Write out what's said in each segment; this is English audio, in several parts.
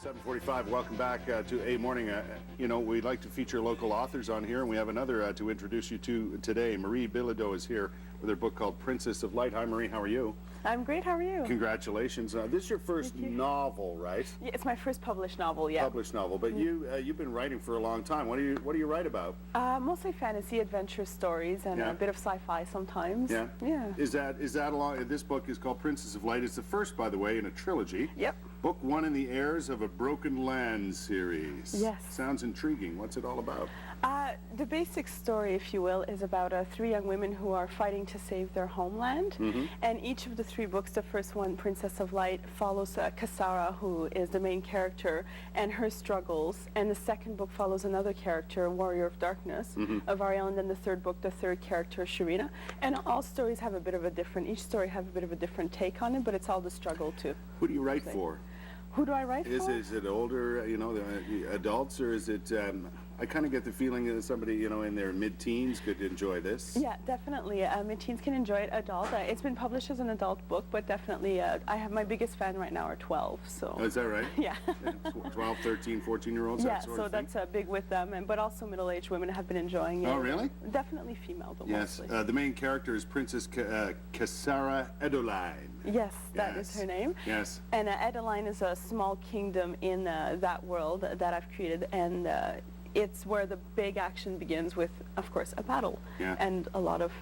7:45. Welcome back to A Morning. You know, we like to feature local authors on here, and we have another to introduce you to today. Marie Bilodeau is here with her book called Princess of Light. Hi, Marie. How are you? I'm great. How are you? Congratulations. This is your first novel, right? Yeah, it's my first published novel. Yeah. Published novel, but you've been writing for a long time. What do you write about? Mostly fantasy, adventure stories, and a bit of sci-fi sometimes. Yeah. Yeah. Is that along? This book is called Princess of Light. It's the first, by the way, in a trilogy. Yep. Book one in the Heirs of a Broken Land series. Yes. Sounds intriguing. What's it all about? The basic story, if you will, is about three young women who are fighting to save their homeland. And each of the three books, the first one, Princess of Light, follows Kasara, who is the main character, and her struggles. And the second book follows another character, Warrior of Darkness, of Ariel. And then the third book, the third character, Sharina. And all stories have a bit of a different, each story have a bit of a different take on it, but it's all the struggle too. Who do you write for? Who do I write for? Is it older, the adults, or is it, I kind of get the feeling that somebody, in their mid-teens could enjoy this. Yeah, definitely. Mid-teens can enjoy it. Adult. It's been published as an adult book, but definitely, I have my biggest fan right now are 12, so. Oh, is that right? Yeah. 12, 13, 14-year-olds, yeah, that sort of thing? That's big with them, but also middle-aged women have been enjoying it. Oh, really? Definitely female, though, yes. mostly. The main character is Princess Kasara Edoline. Yes, that is her name. Yes. And Edoline is a small kingdom in that world that I've created, and it's where the big action begins with, of course, a battle and a lot of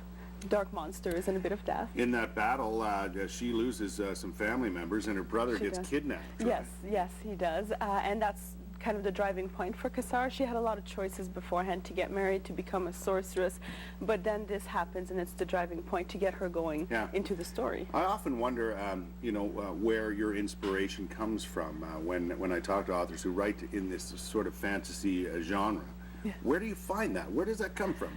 dark monsters and a bit of death. In that battle, she loses some family members, and her brother gets kidnapped. Right? Yes, he does, and that's kind of the driving point for Kasara. She had a lot of choices beforehand to get married, to become a sorceress, but then this happens, and it's the driving point to get her going into the story. I often wonder, where your inspiration comes from when I talk to authors who write in this sort of fantasy genre. Yeah. Where do you find that? Where does that come from?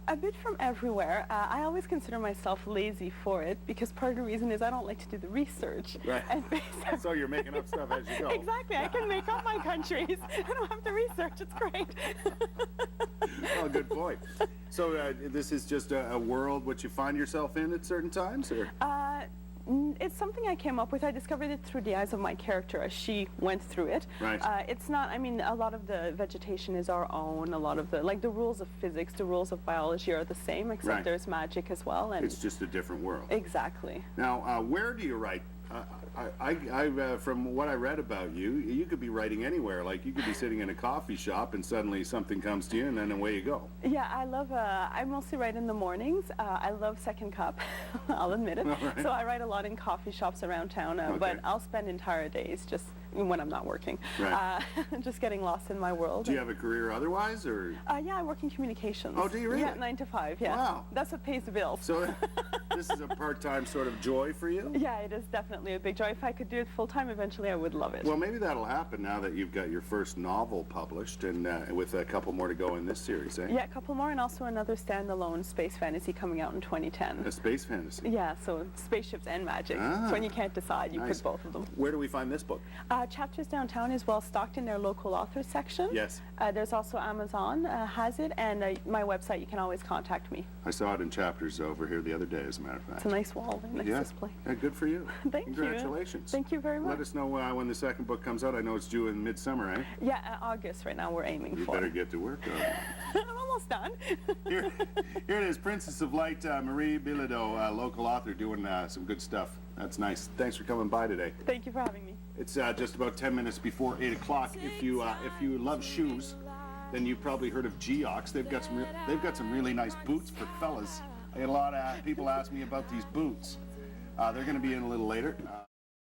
A bit from everywhere. I always consider myself lazy for it because part of the reason is I don't like to do the research. Right. And so you're making up stuff as you go. Exactly. I can make up my countries. I don't have to research. It's great. Oh, good point. So this is just a world which you find yourself in at certain times, or? It's something I came up with. I discovered it through the eyes of my character as she went through it. Right. It's not, I mean, a lot of the vegetation is our own. A lot of the rules of physics, the rules of biology are the same, except there's magic as well. And it's just a different world. Exactly. Now, where do you write? From what I read about you, you could be writing anywhere. Like, you could be sitting in a coffee shop and suddenly something comes to you and then away you go. Yeah, I mostly write in the mornings. I love second cup, I'll admit it. Right. So I write a lot in coffee shops around town, but I'll spend entire days just when I'm not working, just getting lost in my world. Do you have a career otherwise, or? Yeah, I work in communications. Oh, do you really? Yeah, 9 to 5, yeah. Wow. That's what pays the bills. So this is a part-time sort of joy for you? Yeah, it is definitely a big joy. If I could do it full-time, eventually I would love it. Well, maybe that'll happen now that you've got your first novel published, and with a couple more to go in this series, eh? Yeah, a couple more, and also another standalone space fantasy coming out in 2010. A space fantasy? Yeah, so spaceships and magic. So when you can't decide, you put both of them. Where do we find this book? Chapters Downtown is well stocked in their local authors section. Yes. There's also Amazon has it, and my website, you can always contact me. I saw it in Chapters over here the other day, as a matter of fact. It's a nice wall, nice display. Yeah, good for you. Thank you. Congratulations. Thank you very much. Let us know when the second book comes out. I know it's due in midsummer, eh? Yeah, August right now we're aiming for. You better get to work on it. I'm almost done. Here it is, Princess of Light, Marie Bilodeau, local author, doing some good stuff. That's nice. Thanks for coming by today. Thank you for having me. It's just about 10 minutes before 8 o'clock. If you love shoes, then you've probably heard of Geox. They've got some really nice boots for fellas. I had a lot of people ask me about these boots. They're going to be in a little later.